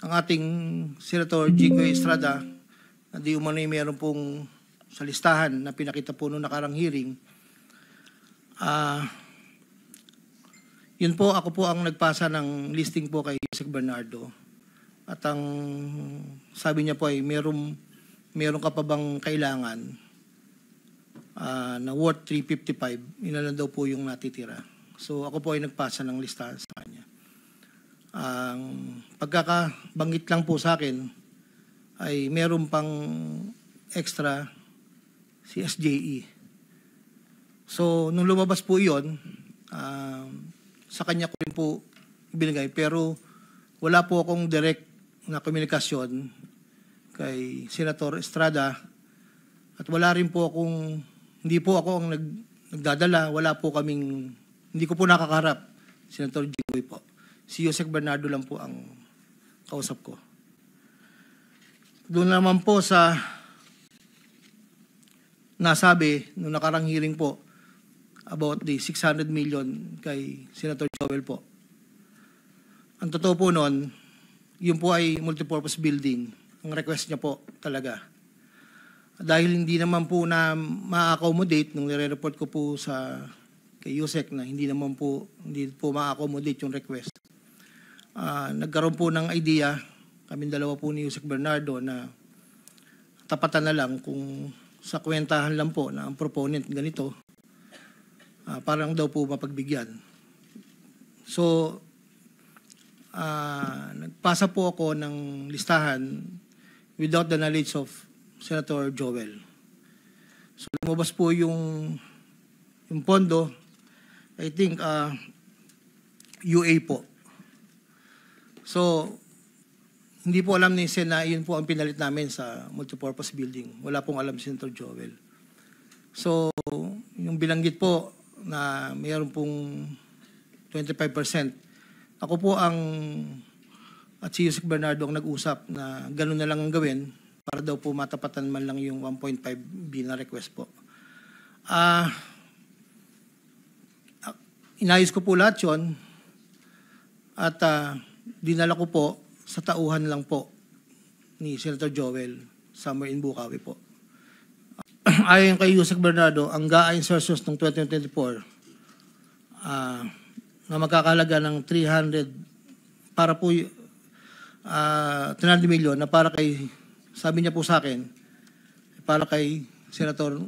ang ating Senator Jinggoy Estrada na di umano'y meron pong sa listahan na pinakita po noong nakarang hearing. Yun po, ako po ang nagpasa ng listing po kay Yusek Bernardo. At ang sabi niya po ay meron ka pa bang kailangan na worth 355, ilan daw po yung natitira. So ako po ay nagpasa ng listahan sa kanya. Ang pagkakabanggit lang po sa akin ay meron pang extra si SJE. So nung lumabas po yun, sa kanya ko rin po ibinigay, pero wala po akong direct na komunikasyon kay Senator Estrada at wala rin po akong, hindi po ako ang nagdadala, wala po kaming, hindi ko po nakakaharap, Senator Jinggoy po. Si Yusek Bernardo lang po ang kausap ko. Doon naman po sa nasabi nung nakarang hearing po about the 600 million kay Senator Joel po. Ang totoo po noon, yun po ay multipurpose building. Ang request niya po talaga. Dahil hindi naman po na ma-accommodate nung nire-report ko po sa kay Yusek na hindi po ma-accommodate yung request. Nagkaroon po ng idea, kaming dalawa po ni Yusek Bernardo na tapatan na lang kung sa kwentahan lang po na ang proponent ganito, parang daw po mapagbigyan. So, nagpasa po ako ng listahan without the knowledge of Senator Joel. So, lumabas po yung pondo, I think, UA po. So, hindi po alam ni Sen na yun po ang pinalit namin sa multipurpose building. Wala pong alam si Senator Joel. So, yung bilanggit po na mayroon pong 25%, ako po ang at si Yusek Bernardo ang nag-usap na gano'n na lang ang gawin para daw po matapatan man lang yung 1.5B na request po. Inayos ko po lahat yun at dinala ko po sa tauhan lang po ni Senator Joel somewhere in Bukawi po. Ayon kay Yusek Bernardo, ang GAA insertions ng 2024 na magkakalaga ng 300 para po 300 million na para kay, sabi niya po sa akin, para kay Senator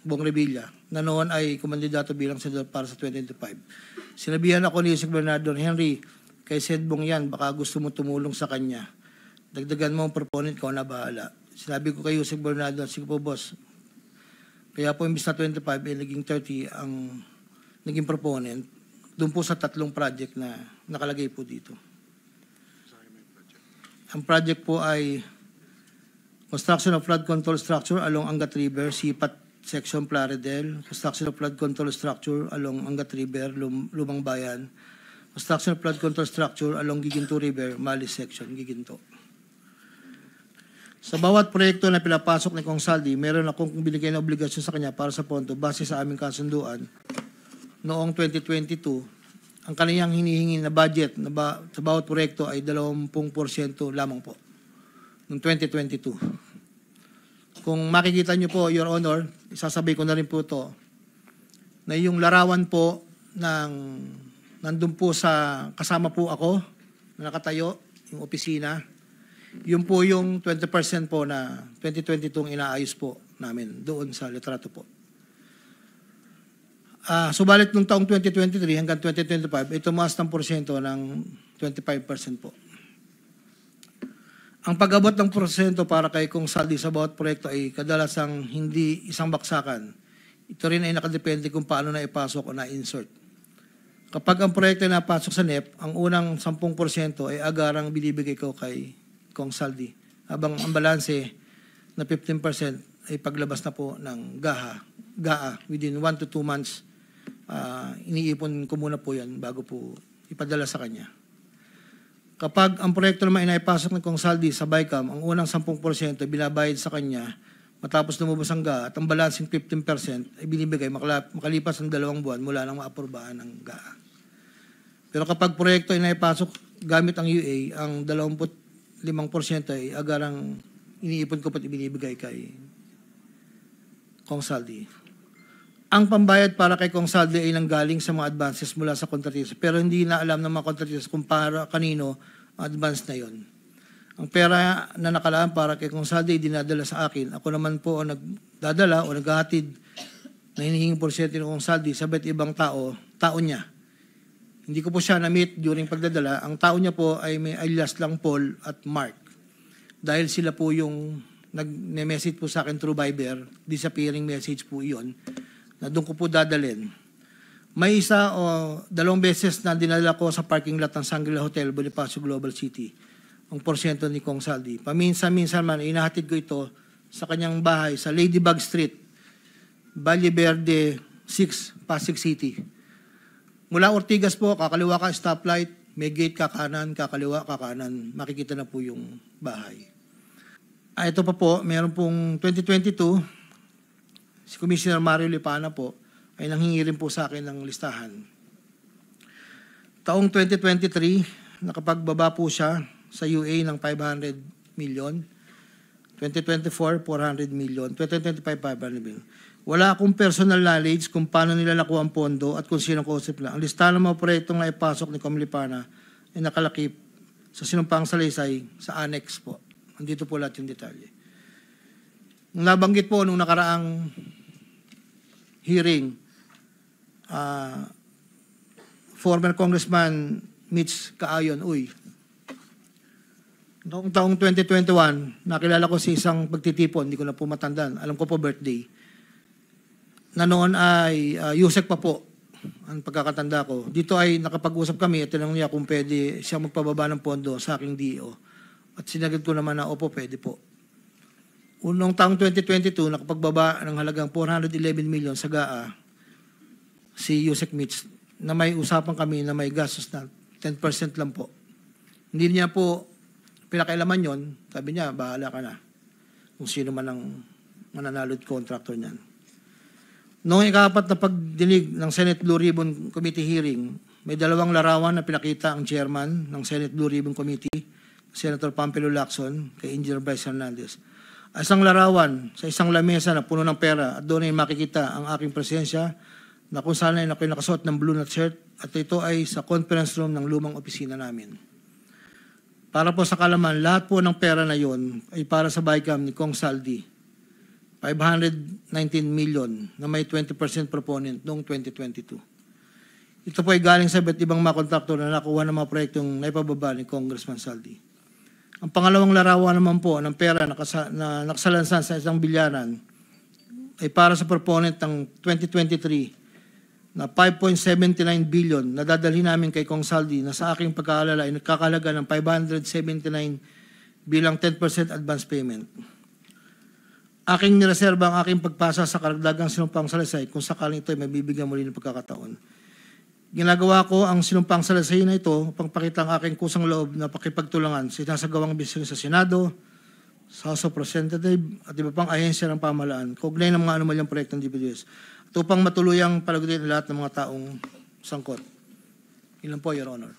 Bong Revilla na noon ay kumandidato bilang senador para sa 2025. Sinabihan ako ni Yusek Bernardo, Henry, kay Sed Bong yan, baka gusto mo tumulong sa kanya. Dagdagan mo ang proponent ko na bahala. Sinabi ko kay Yusek Bernardo, sige po boss, kaya po imbis na 25, naging 30 ang naging proponent. Doon po sa 3 project na nakalagay po dito. Ang project po ay construction of flood control structure along Angat River, Sipat Section Plaridel, construction of flood control structure along Angat River, Lumang Bayan, construction of flood control structure along Giginto River, Malis Section, Giginto. Sa bawat proyekto na pinapasok ni Kong Saldi, meron akong binigay na obligasyon sa kanya para sa pondo base sa aming kasunduan noong 2022. Ang kaniyang hinihingi na budget sa bawat proyekto ay 20% lamang po noong 2022. Kung makikita niyo po, Your Honor, isasabay ko na rin po ito, na yung larawan po nandun po sa, kasama po ako, na nakatayo, yung opisina, yun po yung 20% po na 2022 inaayos po namin doon sa litrato po. Subalit nung taong 2023 hanggang 2025, ito tumaas ng porsyento ng 25% po. Ang pag-abot ng porsyento para kay Kong Saldi sa bawat proyekto ay kadalasang hindi isang baksakan. Ito rin ay nakadepende kung paano na ipasok o na-insert. Kapag ang proyekto ay napasok sa NEP, ang unang 10% ay agarang binibigay ko kay Kong Saldi. Habang ang balanse na 15% ay paglabas na po ng GAA within 1 to 2 months. Iniipon ko muna po yan bago po ipadala sa kanya. Kapag ang proyekto naman ay naipasok ng Kong Saldi sa BICAM, ang unang 10% ay binabayad sa kanya matapos lumabas ang GAA at ang balancing 15% ay binibigay makalipas ng 2 buwan mula nang maaprubahan ng GAA. Pero kapag proyekto ay naipasok gamit ang UA, ang 5% ay agarang iniipon ko pat ibinibigay kay Kong Saldi. Ang pambayad para kay Kong Saldi ay nanggaling sa mga advances mula sa kontratista, pero hindi na alam ng mga kontratista kung para kanino ang advance na yon. Ang pera na nakalaan para kay Kong Saldi ay dinadala sa akin. Ako naman po ang nagdadala o naghahatid na hinihinging porsyento ng Kong Saldi sa iba't ibang tao niya. Hindi ko po siya na-meet during pagdadala. Ang tao niya po ay may alias lang Paul at Mark. Dahil sila po yung nag-message po sa akin through Viber, disappearing message po iyon, na doon ko po dadalhin. May isa o 2 beses na dinala ko sa parking lot ng Shangri-La Hotel, Bonifacio Global City, ang porsyento ni Kong Saldi. Paminsan-minsan man, inahatid ko ito sa kanyang bahay sa Ladybug Street, Valle Verde 6, Pasig City. Mula Ortigas po, kakaliwa ka, stoplight, may gate kakanan, kakaliwa, kakanan, makikita na po yung bahay. Ito pa po, meron pong 2022, si Commissioner Mario Lipana po, ay nanghingi rin po sa akin ng listahan. Taong 2023, nakapagbaba po siya sa UA ng 500 million. 2024, 400 million. 2025, 500 million. Wala akong personal knowledge kung paano nila nakuha ang pondo at kung sino kausap lang. Ang listahan ng mga proyektong naipasok ni Com Lipana ay nakalakip sa sinumpang salaysay sa annex po. Andito po lahat yung detalye. Nabanggit po nung nakaraang hearing, former Congressman Mitch Kaayon, noong taong 2021, nakilala ko si isang pagtitipon, hindi ko na po matandaan, alam ko po birthday, na noon ay Yusek pa po, ang pagkakatanda ko. Dito ay nakapag-usap kami at tinanong niya kung pwede siya magpababa ng pondo sa aking DO. At sinagot ko naman na, opo, pwede po. Unong taong 2022, nakapagbaba ng halagang 411 million sa GAA si Yusek Mitch, na may usapan kami na may gastos na 10% lang po. Hindi niya po pinakailaman yon, sabi niya, bahala ka na kung sino man ang mananalod contractor niyan. Noong ikapat na pagdinig ng Senate Blue Ribbon Committee hearing, may 2 larawan na pinakita ang chairman ng Senate Blue Ribbon Committee, Senator Pampilo Lacson, kay Engineer Bryce Hernandez. Isang larawan sa isang lamesa na puno ng pera at doon ay makikita ang aking presensya na kung saan ay ako'y nakasuot ng blue na shirt at ito ay sa conference room ng lumang opisina namin. Para po sa kalaman, lahat po ng pera na yon ay para sa BICAM ni Kong Saldi. 519 million na may 20% proponent noong 2022. Ito po ay galing sa iba't ibang mga kontraktor na nakuha ng mga proyektong naipababa ni Congressman Saldi. Ang pangalawang larawan naman po ng pera na nakasalansan sa isang bilyaran ay para sa proponent ng 2023 na 5.79 billion na dadalhin namin kay Kong Saldi na sa aking pagkaalala ay nagkakalaga ng 579 bilang 10% advance payment. Aking nireserba ang aking pagpasa sa karagdagang sinumpang salaysay kung sakaling ito ay mabibigyan muli ng pagkakataon. Ginagawa ko ang sinumpang salaysay na ito upang pakita ang aking kusang loob na pakipagtulangan sa sinasagawang bisyon sa Senado, sa House of Representatives at iba pang ahensya ng pamahalaan, kaugnay ng mga anomalyang proyektong DPWH, at upang matuluyang palagutin lahat ng mga taong sangkot. Ilan po, Your Honor.